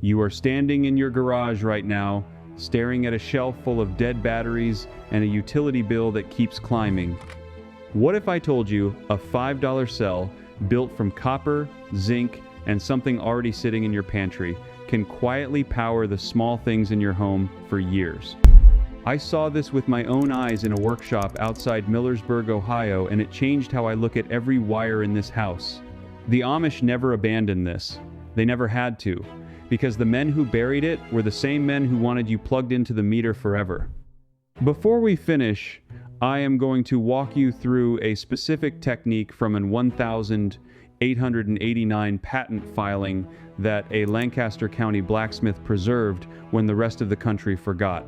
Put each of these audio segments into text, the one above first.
You are standing in your garage right now, staring at a shelf full of dead batteries and a utility bill that keeps climbing. What if I told you a $5 cell built from copper, zinc, and something already sitting in your pantry can quietly power the small things in your home for years? I saw this with my own eyes in a workshop outside Millersburg, Ohio, and it changed how I look at every wire in this house. The Amish never abandoned this. They never had to, because the men who buried it were the same men who wanted you plugged into the meter forever. Before we finish, I am going to walk you through a specific technique from an 1889 patent filing that a Lancaster County blacksmith preserved when the rest of the country forgot.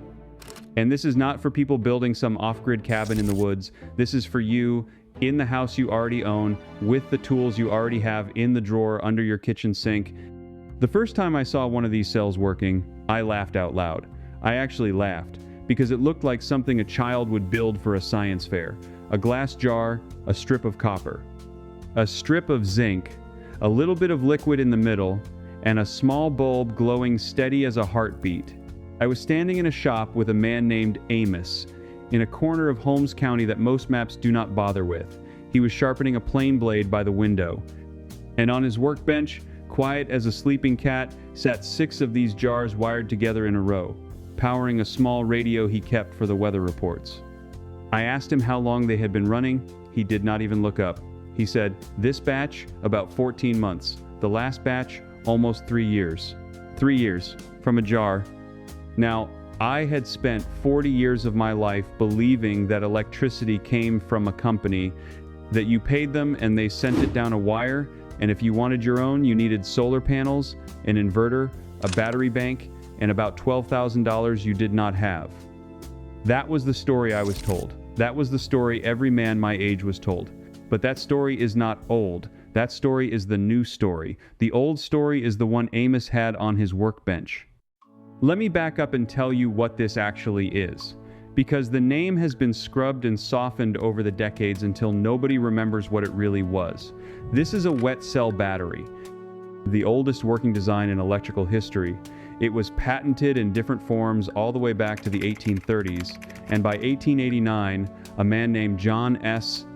And this is not for people building some off-grid cabin in the woods. This is for you in the house you already own, with the tools you already have in the drawer under your kitchen sink. The first time I saw one of these cells working, I laughed out loud. I actually laughed, because it looked like something a child would build for a science fair. A glass jar, a strip of copper, a strip of zinc, a little bit of liquid in the middle, and a small bulb glowing steady as a heartbeat. I was standing in a shop with a man named Amish, in a corner of Holmes County that most maps do not bother with. He was sharpening a plane blade by the window. And on his workbench, quiet as a sleeping cat, sat 6 of these jars wired together in a row, powering a small radio he kept for the weather reports. I asked him how long they had been running. He did not even look up. He said, "This batch, about 14 months. The last batch, almost 3 years. 3 years, from a jar." Now, I had spent 40 years of my life believing that electricity came from a company, that you paid them and they sent it down a wire, and if you wanted your own, you needed solar panels, an inverter, a battery bank, and about $12,000 you did not have. That was the story I was told. That was the story every man my age was told. But that story is not old. That story is the new story. The old story is the one Amish had on his workbench. Let me back up and tell you what this actually is, because the name has been scrubbed and softened over the decades until nobody remembers what it really was. This is a wet cell battery, the oldest working design in electrical history. It was patented in different forms all the way back to the 1830s, and by 1889, a man named John S.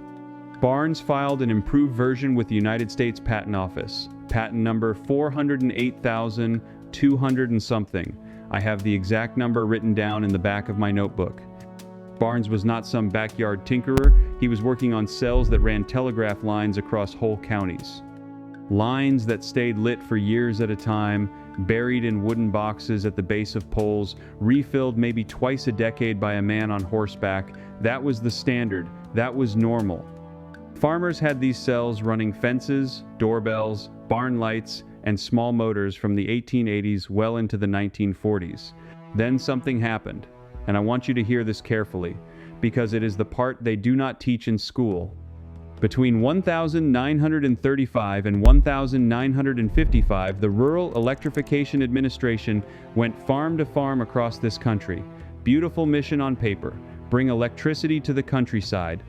Barnes filed an improved version with the United States Patent Office, patent number 408,200 and something. I have the exact number written down in the back of my notebook. Barnes was not some backyard tinkerer. He was working on cells that ran telegraph lines across whole counties. Lines that stayed lit for years at a time, buried in wooden boxes at the base of poles, refilled maybe twice a decade by a man on horseback. That was the standard. That was normal. Farmers had these cells running fences, doorbells, barn lights, and small motors from the 1880s well into the 1940s. Then something happened, and I want you to hear this carefully, because it is the part they do not teach in school. Between 1935 and 1955, the Rural Electrification Administration went farm to farm across this country. Beautiful mission on paper, bring electricity to the countryside.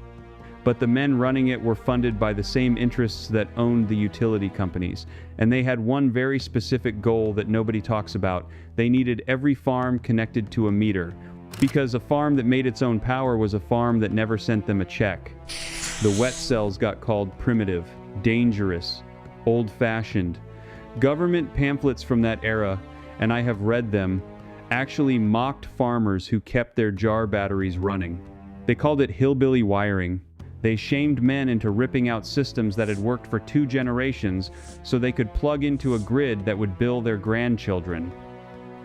But the men running it were funded by the same interests that owned the utility companies, and they had one very specific goal that nobody talks about. They needed every farm connected to a meter, because a farm that made its own power was a farm that never sent them a check. The wet cells got called primitive, dangerous, old-fashioned. Government pamphlets from that era, and I have read them, actually mocked farmers who kept their jar batteries running. They called it hillbilly wiring. They shamed men into ripping out systems that had worked for 2 generations so they could plug into a grid that would bill their grandchildren.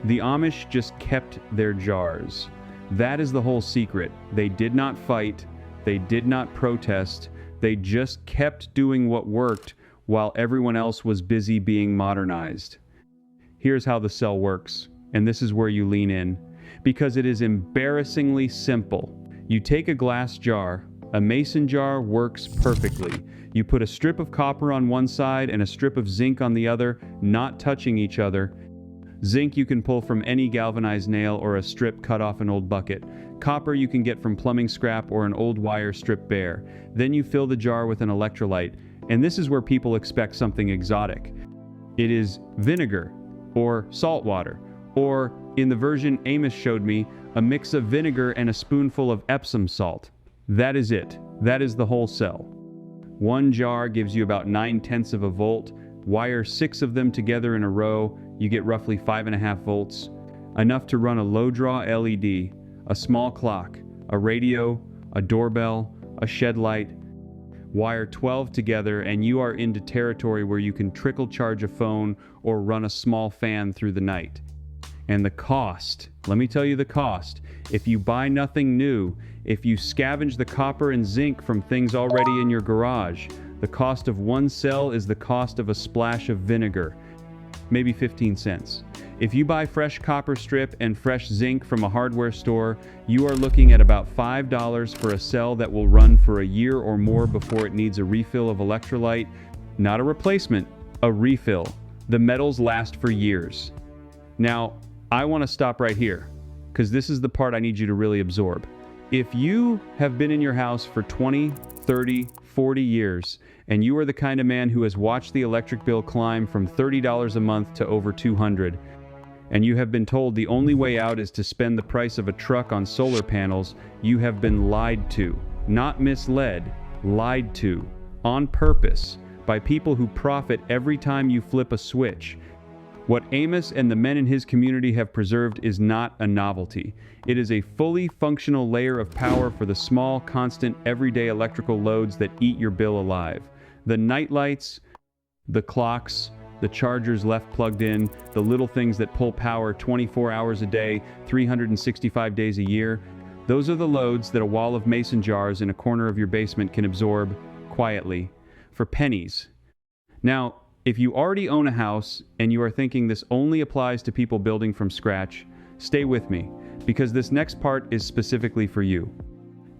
The Amish just kept their jars. That is the whole secret. They did not fight. They did not protest. They just kept doing what worked while everyone else was busy being modernized. Here's how the cell works, and this is where you lean in, because it is embarrassingly simple. You take a glass jar. A mason jar works perfectly. You put a strip of copper on one side and a strip of zinc on the other, not touching each other. Zinc you can pull from any galvanized nail or a strip cut off an old bucket. Copper you can get from plumbing scrap or an old wire stripped bare. Then you fill the jar with an electrolyte, and this is where people expect something exotic. It is vinegar. or salt water, or, in the version Amish showed me, a mix of vinegar and a spoonful of Epsom salt. That is it. That is the whole cell. One jar gives you about 9/10 of a volt. Wire 6 of them together in a row, you get roughly 5.5 volts. Enough to run a low-draw LED, a small clock, a radio, a doorbell, a shed light. Wire 12 together and you are into territory where you can trickle charge a phone or run a small fan through the night. And the cost, let me tell you the cost. If you buy nothing new, if you scavenge the copper and zinc from things already in your garage, the cost of one cell is the cost of a splash of vinegar, maybe 15 cents. If you buy fresh copper strip and fresh zinc from a hardware store, you are looking at about $5 for a cell that will run for a year or more before it needs a refill of electrolyte. Not a replacement, a refill. The metals last for years. Now, I want to stop right here, because this is the part I need you to really absorb. If you have been in your house for 20, 30, 40 years, and you are the kind of man who has watched the electric bill climb from $30 a month to over $200, and you have been told the only way out is to spend the price of a truck on solar panels, you have been lied to. Not misled, lied to. On purpose, by people who profit every time you flip a switch. What Amos and the men in his community have preserved is not a novelty. It is a fully functional layer of power for the small, constant, everyday electrical loads that eat your bill alive. The night lights, the clocks, the chargers left plugged in, the little things that pull power 24 hours a day, 365 days a year. Those are the loads that a wall of mason jars in a corner of your basement can absorb quietly for pennies. Now, if you already own a house and you are thinking this only applies to people building from scratch, stay with me, because this next part is specifically for you.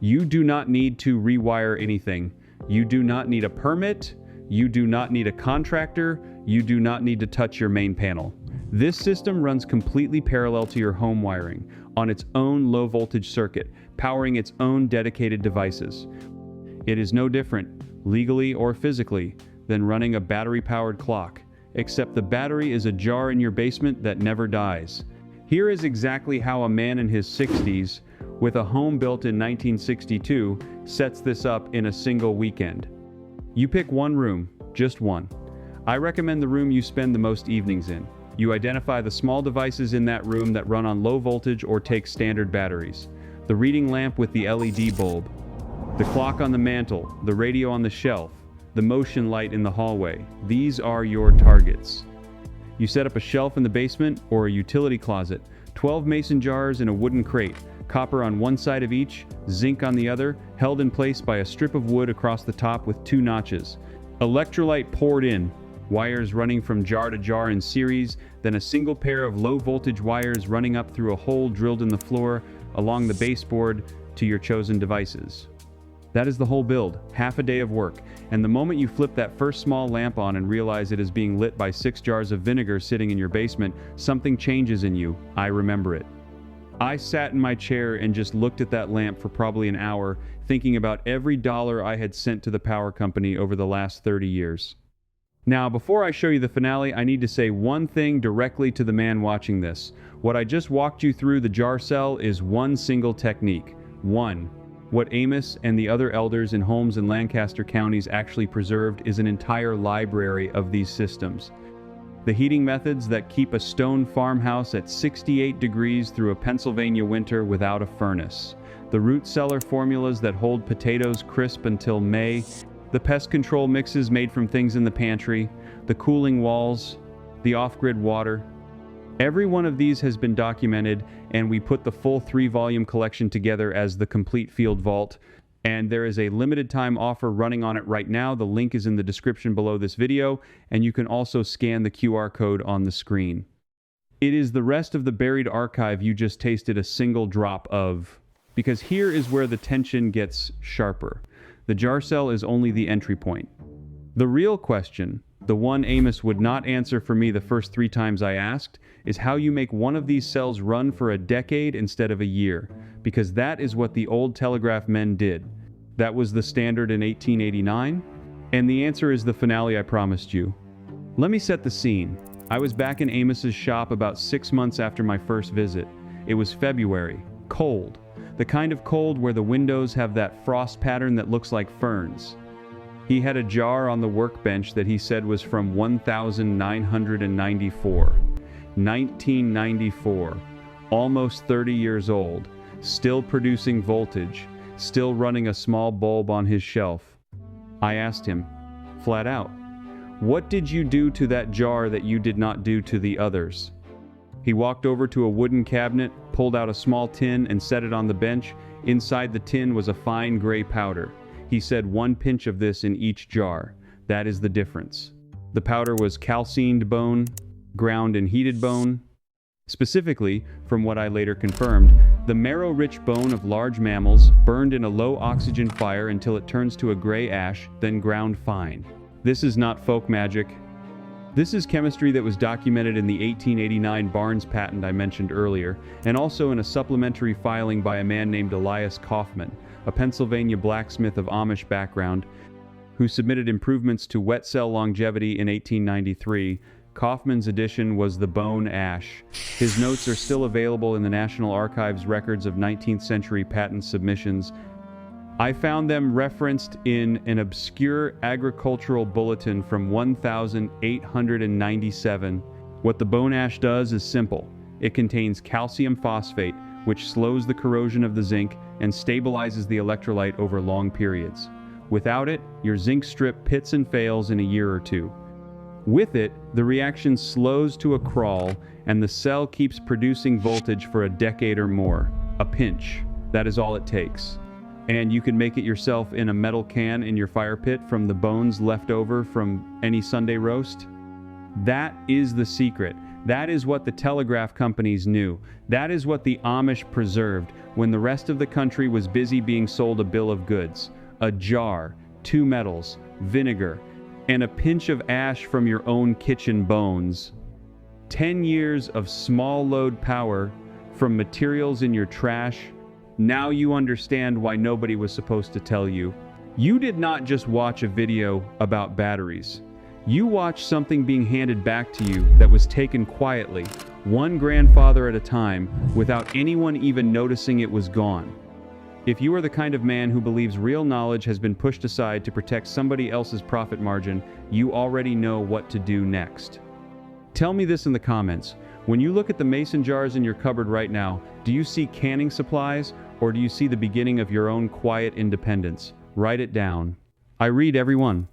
You do not need to rewire anything. You do not need a permit. You do not need a contractor. You do not need to touch your main panel. This system runs completely parallel to your home wiring, on its own low voltage circuit, powering its own dedicated devices. It is no different, legally or physically, than running a battery-powered clock, except the battery is a jar in your basement that never dies. Here is exactly how a man in his 60s, with a home built in 1962, sets this up in a single weekend. You pick one room, just one. I recommend the room you spend the most evenings in. You identify the small devices in that room that run on low voltage or take standard batteries. The reading lamp with the LED bulb, the clock on the mantle, the radio on the shelf, the motion light in the hallway. These are your targets. You set up a shelf in the basement or a utility closet, 12 mason jars in a wooden crate, copper on one side of each, zinc on the other, held in place by a strip of wood across the top with 2 notches. Electrolyte poured in, wires running from jar to jar in series, then a single pair of low voltage wires running up through a hole drilled in the floor along the baseboard to your chosen devices. That is the whole build, half a day of work, and the moment you flip that first small lamp on and realize it is being lit by 6 jars of vinegar sitting in your basement, something changes in you. I remember it. I sat in my chair and just looked at that lamp for probably an hour, thinking about every dollar I had sent to the power company over the last 30 years. Now, before I show you the finale, I need to say one thing directly to the man watching this. What I just walked you through the jar cell is one single technique. One. What Amos and the other elders in Holmes and Lancaster counties actually preserved is an entire library of these systems. The heating methods that keep a stone farmhouse at 68 degrees through a Pennsylvania winter without a furnace. The root cellar formulas that hold potatoes crisp until May. The pest control mixes made from things in the pantry. The cooling walls. The off-grid water. Every one of these has been documented, and we put the full 3-volume collection together as the Complete Field Vault, and there is a limited time offer running on it right now. The link is in the description below this video, and you can also scan the QR code on the screen. It is the rest of the buried archive you just tasted a single drop of, because here is where the tension gets sharper. The jar cell is only the entry point. The real question, the one Amos would not answer for me the first 3 times I asked, is how you make one of these cells run for a decade instead of a year, because that is what the old telegraph men did. That was the standard in 1889, and the answer is the finale I promised you. Let me set the scene. I was back in Amos's shop about 6 months after my first visit. It was February, cold. The kind of cold where the windows have that frost pattern that looks like ferns. He had a jar on the workbench that he said was from 1994. 1994. Almost 30 years old. Still producing voltage. Still running a small bulb on his shelf. I asked him, flat out, "What did you do to that jar that you did not do to the others?" He walked over to a wooden cabinet, pulled out a small tin and set it on the bench. Inside the tin was a fine gray powder. He said 1 pinch of this in each jar. That is the difference. The powder was calcined bone, ground and heated bone. Specifically, from what I later confirmed, the marrow-rich bone of large mammals burned in a low-oxygen fire until it turns to a gray ash, then ground fine. This is not folk magic. This is chemistry that was documented in the 1889 Barnes patent I mentioned earlier, and also in a supplementary filing by a man named Elias Kauffman, a Pennsylvania blacksmith of Amish background, who submitted improvements to wet cell longevity in 1893. Kauffman's edition was the bone ash. His notes are still available in the National Archives records of 19th century patent submissions. I found them referenced in an obscure agricultural bulletin from 1897. What the bone ash does is simple. It contains calcium phosphate, which slows the corrosion of the zinc and stabilizes the electrolyte over long periods. Without it, your zinc strip pits and fails in a year or two. With it, the reaction slows to a crawl, and the cell keeps producing voltage for a decade or more. A pinch. That is all it takes. And you can make it yourself in a metal can in your fire pit from the bones left over from any Sunday roast. That is the secret. That is what the telegraph companies knew. That is what the Amish preserved when the rest of the country was busy being sold a bill of goods. A jar, 2 metals, vinegar, and a pinch of ash from your own kitchen bones. 10 years of small load power from materials in your trash. Now you understand why nobody was supposed to tell you. You did not just watch a video about batteries. You watched something being handed back to you that was taken quietly, one grandfather at a time, without anyone even noticing it was gone. If you are the kind of man who believes real knowledge has been pushed aside to protect somebody else's profit margin, you already know what to do next. Tell me this in the comments. When you look at the mason jars in your cupboard right now, do you see canning supplies, or do you see the beginning of your own quiet independence? Write it down. I read every one.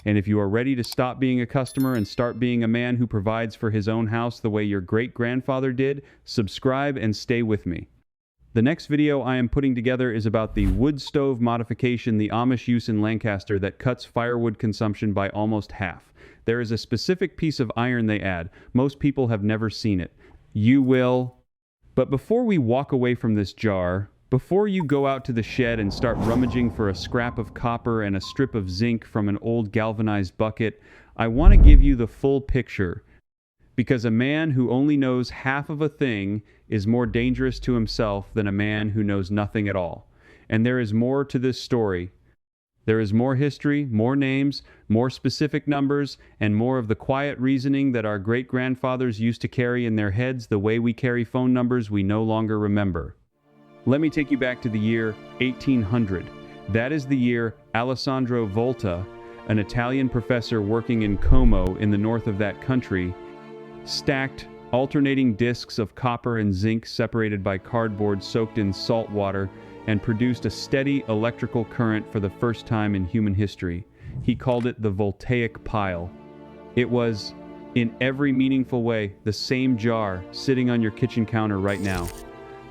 And if you are ready to stop being a customer and start being a man who provides for his own house the way your great-grandfather did, subscribe and stay with me. The next video I am putting together is about the wood stove modification the Amish use in Lancaster that cuts firewood consumption by almost half. There is a specific piece of iron they add. Most people have never seen it. You will. But before we walk away from this jar, before you go out to the shed and start rummaging for a scrap of copper and a strip of zinc from an old galvanized bucket, I want to give you the full picture. Because a man who only knows half of a thing is more dangerous to himself than a man who knows nothing at all. And there is more to this story. There is more history, more names, more specific numbers, and more of the quiet reasoning that our great-grandfathers used to carry in their heads the way we carry phone numbers we no longer remember. Let me take you back to the year 1800. That is the year Alessandro Volta, an Italian professor working in Como in the north of that country, stacked alternating discs of copper and zinc separated by cardboard soaked in salt water and produced a steady electrical current for the first time in human history. He called it the voltaic pile. It was, in every meaningful way, the same jar sitting on your kitchen counter right now.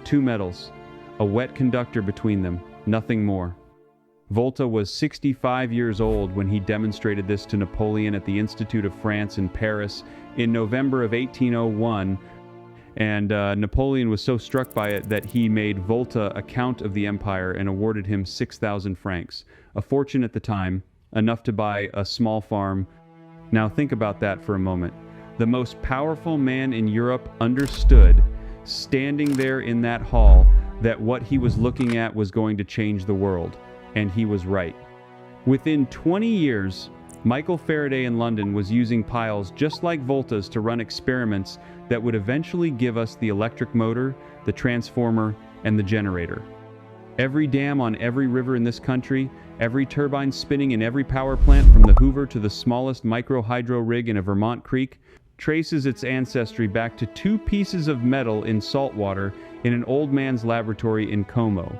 2 metals, a wet conductor between them, nothing more. Volta was 65 years old when he demonstrated this to Napoleon at the Institute of France in Paris in November of 1801, and Napoleon was so struck by it that he made Volta a count of the empire and awarded him 6,000 francs, a fortune at the time, enough to buy a small farm. Now think about that for a moment. The most powerful man in Europe understood, standing there in that hall, that what he was looking at was going to change the world. And he was right. Within 20 years, Michael Faraday in London was using piles just like Volta's to run experiments that would eventually give us the electric motor, the transformer, and the generator. Every dam on every river in this country, every turbine spinning in every power plant from the Hoover to the smallest micro-hydro rig in a Vermont creek, traces its ancestry back to 2 pieces of metal in salt water in an old man's laboratory in Como.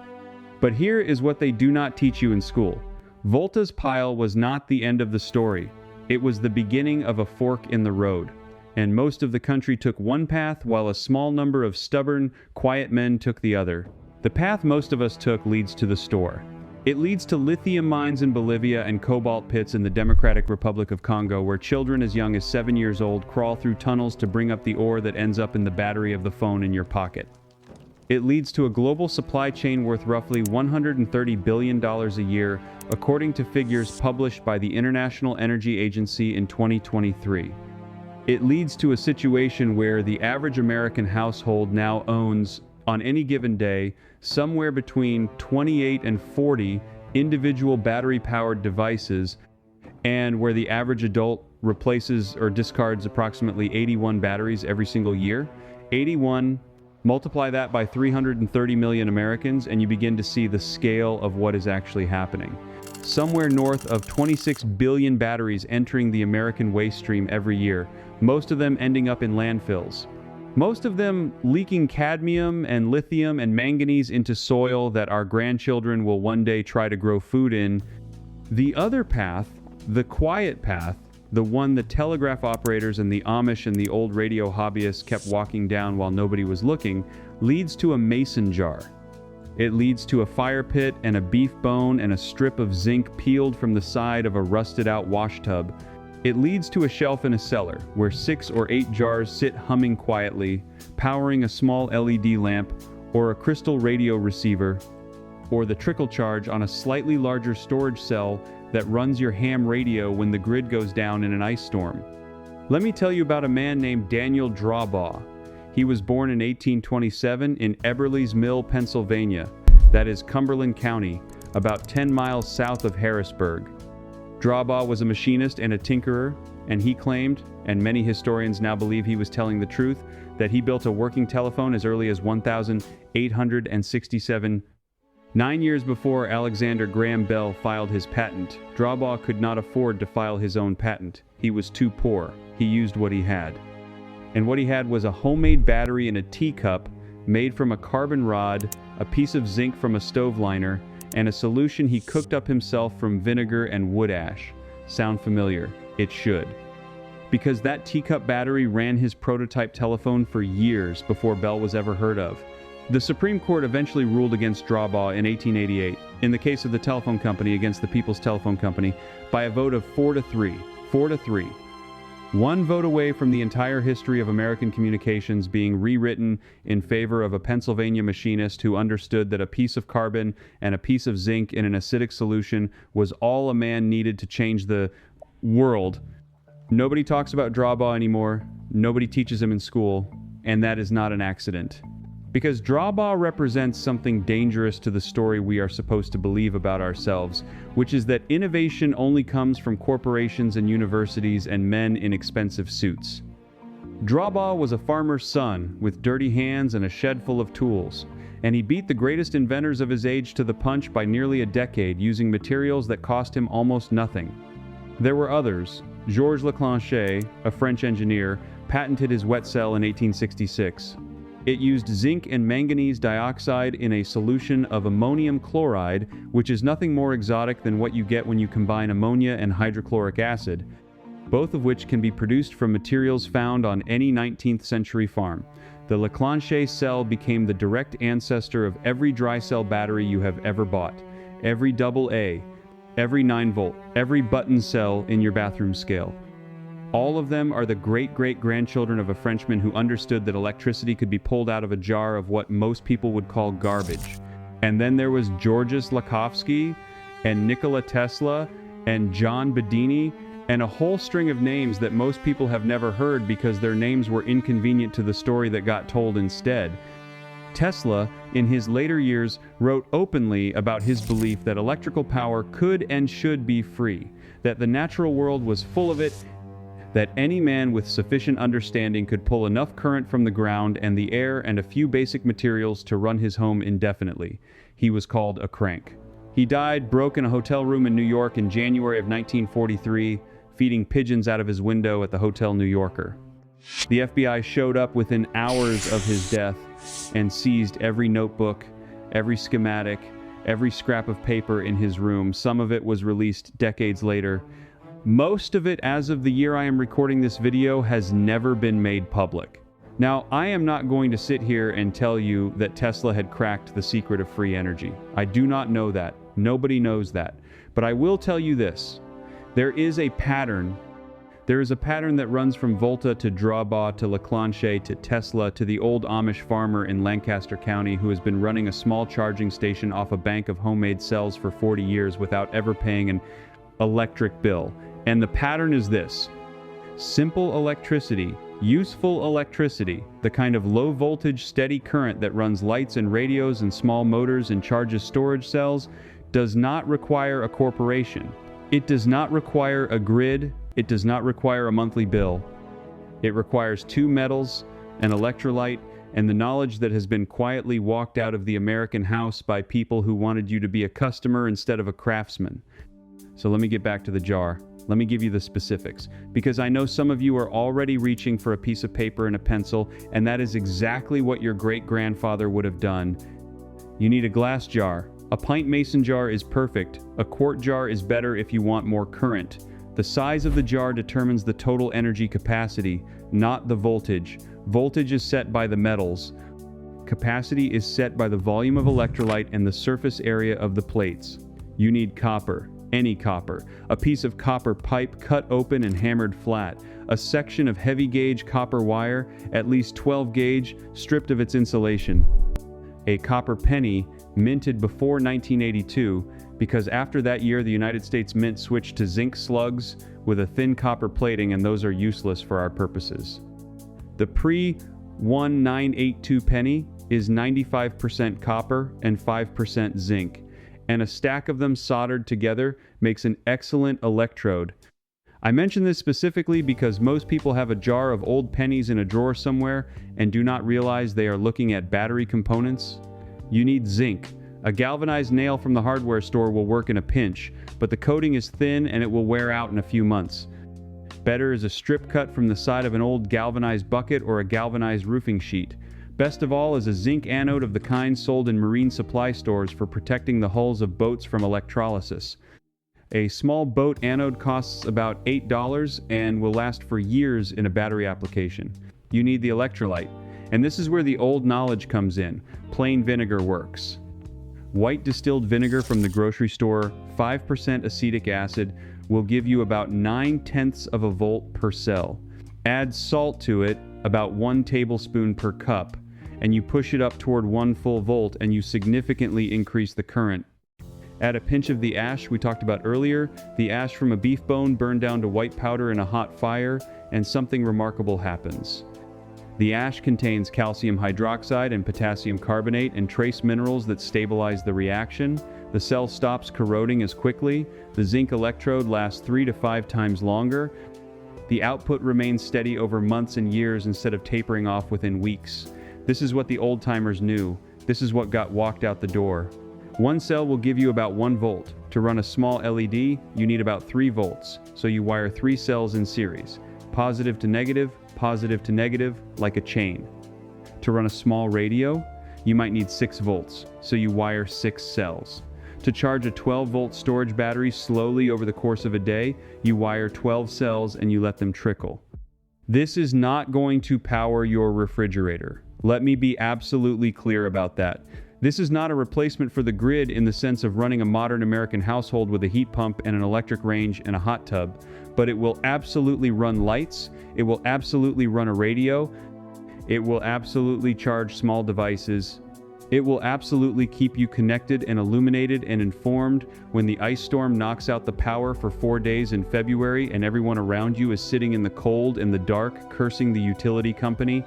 But here is what they do not teach you in school. Volta's pile was not the end of the story. It was the beginning of a fork in the road. And most of the country took one path while a small number of stubborn, quiet men took the other. The path most of us took leads to the store. It leads to lithium mines in Bolivia and cobalt pits in the Democratic Republic of Congo, where children as young as 7 years old crawl through tunnels to bring up the ore that ends up in the battery of the phone in your pocket. It leads to a global supply chain worth roughly $130 billion a year, according to figures published by the International Energy Agency in 2023. It leads to a situation where the average American household now owns, on any given day, somewhere between 28 and 40 individual battery-powered devices, and where the average adult replaces or discards approximately 81 batteries every single year. 81, multiply that by 330 million Americans, and you begin to see the scale of what is actually happening. Somewhere north of 26 billion batteries entering the American waste stream every year, most of them ending up in landfills. Most of them leaking cadmium and lithium and manganese into soil that our grandchildren will one day try to grow food in. The other path, the quiet path, the one the telegraph operators and the Amish and the old radio hobbyists kept walking down while nobody was looking, leads to a mason jar. It leads to a fire pit and a beef bone and a strip of zinc peeled from the side of a rusted out wash tub. It leads to a shelf in a cellar, where 6 or 8 jars sit humming quietly, powering a small LED lamp, or a crystal radio receiver, or the trickle charge on a slightly larger storage cell that runs your ham radio when the grid goes down in an ice storm. Let me tell you about a man named Daniel Drawbaugh. He was born in 1827 in Eberle's Mill, Pennsylvania, that is Cumberland County, about 10 miles south of Harrisburg. Drawbaugh was a machinist and a tinkerer, and he claimed, and many historians now believe he was telling the truth, that he built a working telephone as early as 1867. 9 years before Alexander Graham Bell filed his patent, Drawbaugh could not afford to file his own patent. He was too poor. He used what he had. And what he had was a homemade battery in a teacup made from a carbon rod, a piece of zinc from a stove liner, and a solution he cooked up himself from vinegar and wood ash. Sound familiar? It should. Because that teacup battery ran his prototype telephone for years before Bell was ever heard of. The Supreme Court eventually ruled against Drawbaugh in 1888, in the case of the telephone company against the People's Telephone Company, by a vote of 4-3. 4-3. One vote away from the entire history of American communications being rewritten in favor of a Pennsylvania machinist who understood that a piece of carbon and a piece of zinc in an acidic solution was all a man needed to change the world. Nobody talks about Drawbaugh anymore, nobody teaches him in school, and that is not an accident. Because Drawbaugh represents something dangerous to the story we are supposed to believe about ourselves, which is that innovation only comes from corporations and universities and men in expensive suits. Drawbaugh was a farmer's son with dirty hands and a shed full of tools, and he beat the greatest inventors of his age to the punch by nearly a decade using materials that cost him almost nothing. There were others. Georges Leclanché, a French engineer, patented his wet cell in 1866. It used zinc and manganese dioxide in a solution of ammonium chloride, which is nothing more exotic than what you get when you combine ammonia and hydrochloric acid, both of which can be produced from materials found on any 19th century farm. The Leclanché cell became the direct ancestor of every dry cell battery you have ever bought, every AA, every 9-volt, every button cell in your bathroom scale. All of them are the great-great-grandchildren of a Frenchman who understood that electricity could be pulled out of a jar of what most people would call garbage. And then there was Georges Lakhovsky, and Nikola Tesla, and John Bedini, and a whole string of names that most people have never heard because their names were inconvenient to the story that got told instead. Tesla, in his later years, wrote openly about his belief that electrical power could and should be free, that the natural world was full of it, that any man with sufficient understanding could pull enough current from the ground and the air and a few basic materials to run his home indefinitely. He was called a crank. He died broke in a hotel room in New York in January of 1943, feeding pigeons out of his window at the Hotel New Yorker. The FBI showed up within hours of his death and seized every notebook, every schematic, every scrap of paper in his room. Some of it was released decades later. Most of it, as of the year I am recording this video, has never been made public. Now, I am not going to sit here and tell you that Tesla had cracked the secret of free energy. I do not know that. Nobody knows that. But I will tell you this. There is a pattern. There is a pattern that runs from Volta to Drawbaugh to Leclanche to Tesla to the old Amish farmer in Lancaster County who has been running a small charging station off a bank of homemade cells for 40 years without ever paying an electric bill. And the pattern is this: simple electricity, useful electricity, the kind of low voltage steady current that runs lights and radios and small motors and charges storage cells, does not require a corporation. It does not require a grid. It does not require a monthly bill. It requires two metals, an electrolyte, and the knowledge that has been quietly walked out of the American house by people who wanted you to be a customer instead of a craftsman. So let me get back to the jar. Let me give you the specifics, because I know some of you are already reaching for a piece of paper and a pencil, and that is exactly what your great-grandfather would have done. You need a glass jar. A pint mason jar is perfect. A quart jar is better if you want more current. The size of the jar determines the total energy capacity, not the voltage. Voltage is set by the metals. Capacity is set by the volume of electrolyte and the surface area of the plates. You need copper. Any copper. A piece of copper pipe cut open and hammered flat. A section of heavy gauge copper wire, at least 12 gauge, stripped of its insulation. A copper penny, minted before 1982, because after that year the United States Mint switched to zinc slugs with a thin copper plating, and those are useless for our purposes. The pre-1982 penny is 95% copper and 5% zinc, and a stack of them soldered together makes an excellent electrode. I mention this specifically because most people have a jar of old pennies in a drawer somewhere and do not realize they are looking at battery components. You need zinc. A galvanized nail from the hardware store will work in a pinch, but the coating is thin and it will wear out in a few months. Better is a strip cut from the side of an old galvanized bucket or a galvanized roofing sheet. Best of all is a zinc anode of the kind sold in marine supply stores for protecting the hulls of boats from electrolysis. A small boat anode costs about $8 and will last for years in a battery application. You need the electrolyte, and this is where the old knowledge comes in. Plain vinegar works. White distilled vinegar from the grocery store, 5% acetic acid, will give you about 9/10 of a volt per cell. Add salt to it, about 1 tablespoon per cup, and you push it up toward 1 full volt and you significantly increase the current. Add a pinch of the ash we talked about earlier, the ash from a beef bone burned down to white powder in a hot fire, and something remarkable happens. The ash contains calcium hydroxide and potassium carbonate and trace minerals that stabilize the reaction. The cell stops corroding as quickly. The zinc electrode lasts 3 to 5 times longer. The output remains steady over months and years instead of tapering off within weeks. This is what the old-timers knew. This is what got walked out the door. One cell will give you about 1 volt. To run a small LED, you need about 3 volts, so you wire 3 cells in series. Positive to negative, like a chain. To run a small radio, you might need 6 volts, so you wire 6 cells. To charge a 12-volt storage battery slowly over the course of a day, you wire 12 cells and you let them trickle. This is not going to power your refrigerator. Let me be absolutely clear about that. This is not a replacement for the grid in the sense of running a modern American household with a heat pump and an electric range and a hot tub, but it will absolutely run lights, it will absolutely run a radio, it will absolutely charge small devices, it will absolutely keep you connected and illuminated and informed when the ice storm knocks out the power for 4 days in February and everyone around you is sitting in the cold and the dark cursing the utility company.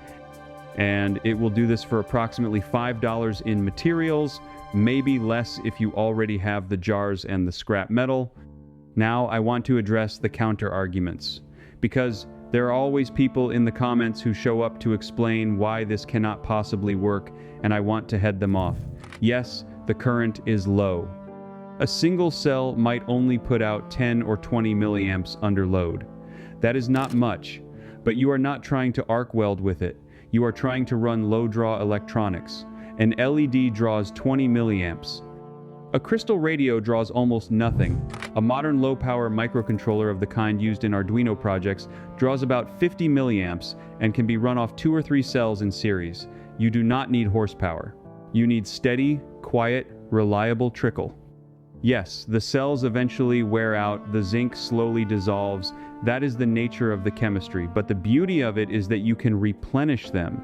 And it will do this for approximately $5 in materials, maybe less if you already have the jars and the scrap metal. Now I want to address the counter-arguments, because there are always people in the comments who show up to explain why this cannot possibly work, and I want to head them off. Yes, the current is low. A single cell might only put out 10 or 20 milliamps under load. That is not much, but you are not trying to arc weld with it. You are trying to run low-draw electronics. An LED draws 20 milliamps. A crystal radio draws almost nothing. A modern low-power microcontroller of the kind used in Arduino projects draws about 50 milliamps and can be run off 2 or 3 cells in series. You do not need horsepower. You need steady, quiet, reliable trickle. Yes, the cells eventually wear out, the zinc slowly dissolves. That is the nature of the chemistry, but the beauty of it is that you can replenish them.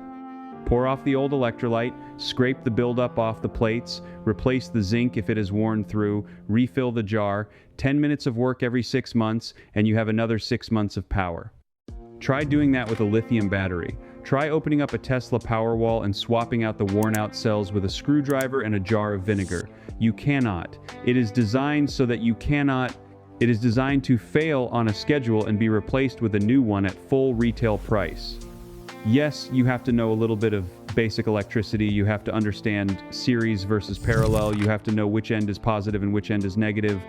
Pour off the old electrolyte, scrape the buildup off the plates, replace the zinc if it is worn through, refill the jar, 10 minutes of work every 6 months, and you have another 6 months of power. Try doing that with a lithium battery. Try opening up a Tesla Powerwall and swapping out the worn-out cells with a screwdriver and a jar of vinegar. You cannot. It is designed so that you cannot. It is designed to fail on a schedule and be replaced with a new one at full retail price. Yes, you have to know a little bit of basic electricity. You have to understand series versus parallel. You have to know which end is positive and which end is negative.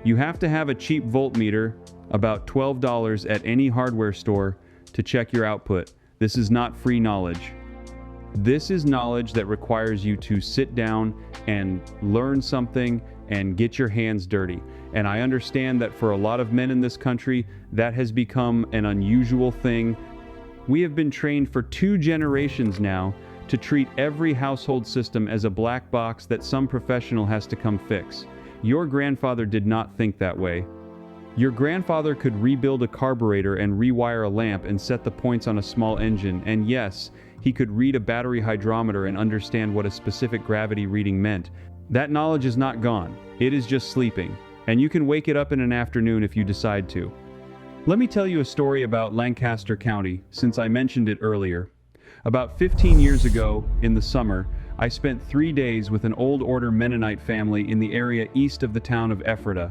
You have to have a cheap voltmeter, about $12 at any hardware store, to check your output. This is not free knowledge. This is knowledge that requires you to sit down and learn something and get your hands dirty. And I understand that for a lot of men in this country, that has become an unusual thing. We have been trained for 2 generations now to treat every household system as a black box that some professional has to come fix. Your grandfather did not think that way. Your grandfather could rebuild a carburetor and rewire a lamp and set the points on a small engine, and yes, he could read a battery hydrometer and understand what a specific gravity reading meant. That knowledge is not gone. It is just sleeping, and you can wake it up in an afternoon if you decide to. Let me tell you a story about Lancaster County, since I mentioned it earlier. About 15 years ago, in the summer, I spent 3 days with an old order Mennonite family in the area east of the town of Ephrata.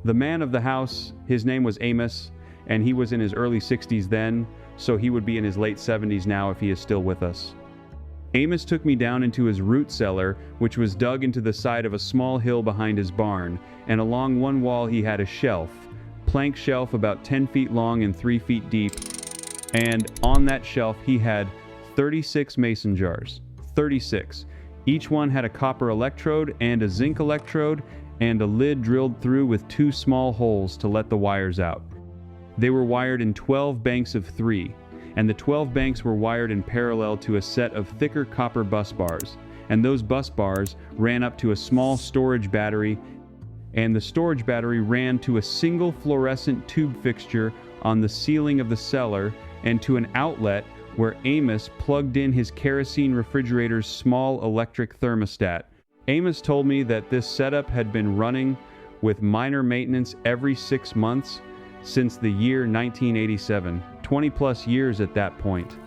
The man of the house, his name was Amos, and he was in his early 60s then, so he would be in his late 70s now if he is still with us. Amos took me down into his root cellar, which was dug into the side of a small hill behind his barn, and along one wall he had a shelf, plank shelf about 10 feet long and 3 feet deep, and on that shelf he had 36 mason jars. 36. Each one had a copper electrode and a zinc electrode and a lid drilled through with 2 small holes to let the wires out. They were wired in 12 banks of 3, and the 12 banks were wired in parallel to a set of thicker copper bus bars, and those bus bars ran up to a small storage battery, and the storage battery ran to a single fluorescent tube fixture on the ceiling of the cellar and to an outlet where Amos plugged in his kerosene refrigerator's small electric thermostat. Amos told me that this setup had been running with minor maintenance every 6 months since the year 1987, 20 plus years at that point.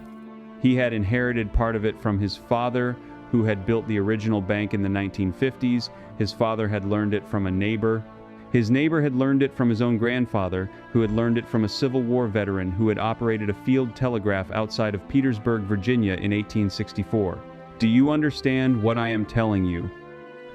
He had inherited part of it from his father, who had built the original bank in the 1950s. His father had learned it from a neighbor. His neighbor had learned it from his own grandfather, who had learned it from a Civil War veteran who had operated a field telegraph outside of Petersburg, Virginia in 1864. Do you understand what I am telling you?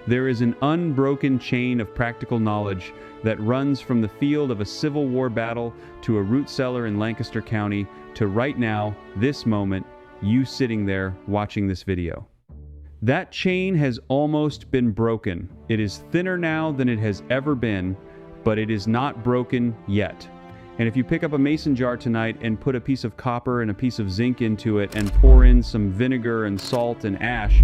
There is an unbroken chain of practical knowledge that runs from the field of a Civil War battle to a root cellar in Lancaster County to right now, this moment, you sitting there watching this video. That chain has almost been broken. It is thinner now than it has ever been, but it is not broken yet. And if you pick up a mason jar tonight and put a piece of copper and a piece of zinc into it and pour in some vinegar and salt and ash,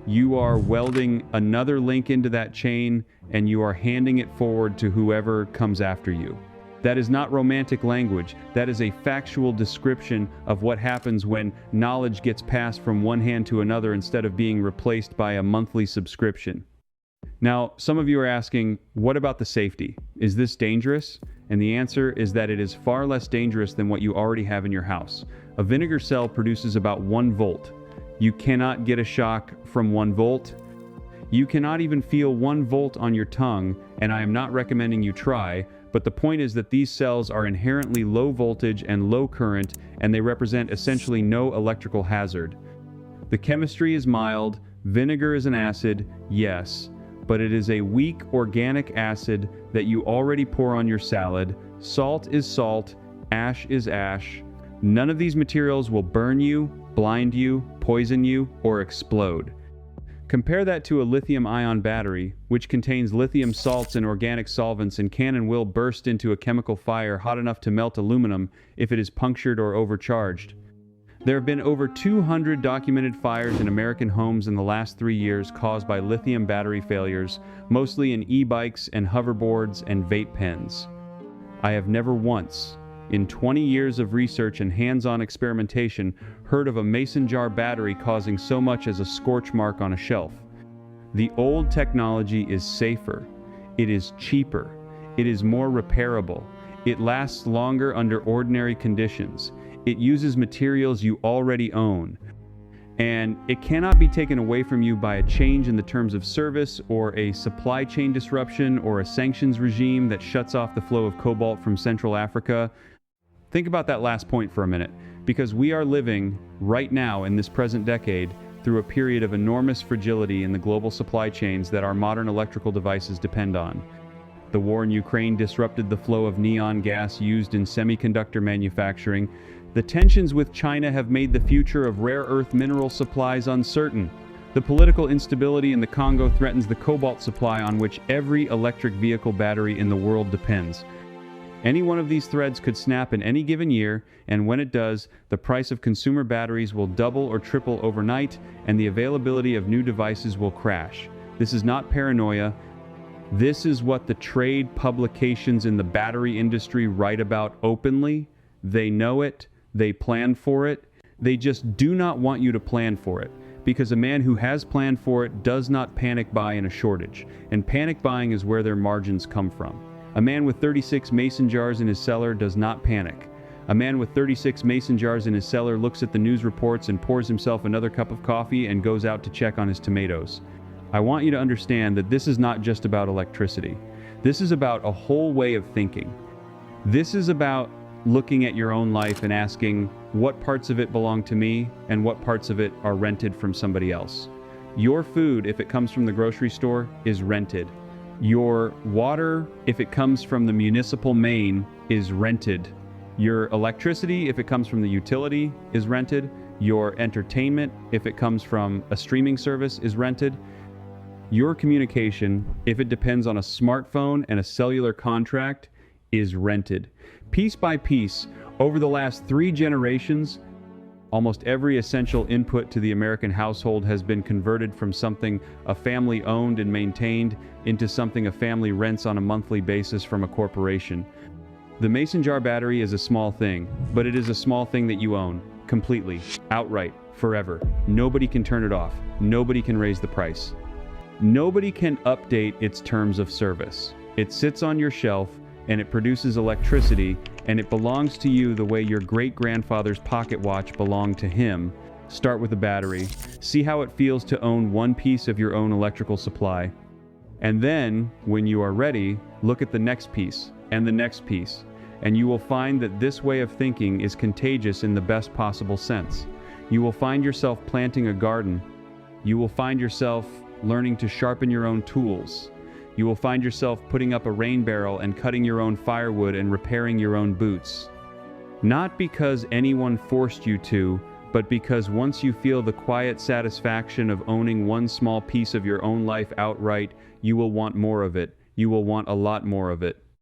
you are welding another link into that chain and you are handing it forward to whoever comes after you. That is not romantic language. That is a factual description of what happens when knowledge gets passed from one hand to another instead of being replaced by a monthly subscription. Now, some of you are asking, what about the safety? Is this dangerous? And the answer is that it is far less dangerous than what you already have in your house. A vinegar cell produces about 1 volt. You cannot get a shock from 1 volt. You cannot even feel 1 volt on your tongue, and I am not recommending you try, but the point is that these cells are inherently low voltage and low current, and they represent essentially no electrical hazard. The chemistry is mild, vinegar is an acid, yes, but it is a weak organic acid that you already pour on your salad. Salt is salt, ash is ash. None of these materials will burn you, blind you, poison you, or explode. Compare that to a lithium-ion battery, which contains lithium salts and organic solvents and can and will burst into a chemical fire hot enough to melt aluminum if it is punctured or overcharged. There have been over 200 documented fires in American homes in the last 3 years caused by lithium battery failures, mostly in e-bikes and hoverboards and vape pens. I have never once, in 20 years of research and hands-on experimentation, heard of a mason jar battery causing so much as a scorch mark on a shelf. The old technology is safer. It is cheaper. It is more repairable. It lasts longer under ordinary conditions. It uses materials you already own. And it cannot be taken away from you by a change in the terms of service or a supply chain disruption or a sanctions regime that shuts off the flow of cobalt from Central Africa. Think about that last point for a minute, because we are living right now in this present decade through a period of enormous fragility in the global supply chains that our modern electrical devices depend on. The war in Ukraine disrupted the flow of neon gas used in semiconductor manufacturing. The tensions with China have made the future of rare earth mineral supplies uncertain. The political instability in the Congo threatens the cobalt supply on which every electric vehicle battery in the world depends. Any one of these threads could snap in any given year, and when it does, the price of consumer batteries will double or triple overnight, and the availability of new devices will crash. This is not paranoia. This is what the trade publications in the battery industry write about openly. They know it. They plan for it. They just do not want you to plan for it, because a man who has planned for it does not panic buy in a shortage, and panic buying is where their margins come from. A man with 36 mason jars in his cellar does not panic. A man with 36 mason jars in his cellar looks at the news reports and pours himself another cup of coffee and goes out to check on his tomatoes. I want you to understand that this is not just about electricity. This is about a whole way of thinking. This is about looking at your own life and asking, what parts of it belong to me and what parts of it are rented from somebody else? Your food, if it comes from the grocery store, is rented. Your water, if it comes from the municipal main, is rented. Your electricity, if it comes from the utility, is rented. Your entertainment, if it comes from a streaming service, is rented. Your communication, if it depends on a smartphone and a cellular contract, is rented. Piece by piece, over the last 3 generations, almost every essential input to the American household has been converted from something a family owned and maintained into something a family rents on a monthly basis from a corporation. The mason jar battery is a small thing, but it is a small thing that you own, completely, outright, forever. Nobody can turn it off. Nobody can raise the price. Nobody can update its terms of service. It sits on your shelf, and it produces electricity, and it belongs to you the way your great-grandfather's pocket watch belonged to him. Start with a battery. See how it feels to own one piece of your own electrical supply. And then, when you are ready, look at the next piece, and the next piece, and you will find that this way of thinking is contagious in the best possible sense. You will find yourself planting a garden. You will find yourself learning to sharpen your own tools. You will find yourself putting up a rain barrel and cutting your own firewood and repairing your own boots. Not because anyone forced you to, but because once you feel the quiet satisfaction of owning one small piece of your own life outright, you will want more of it. You will want a lot more of it.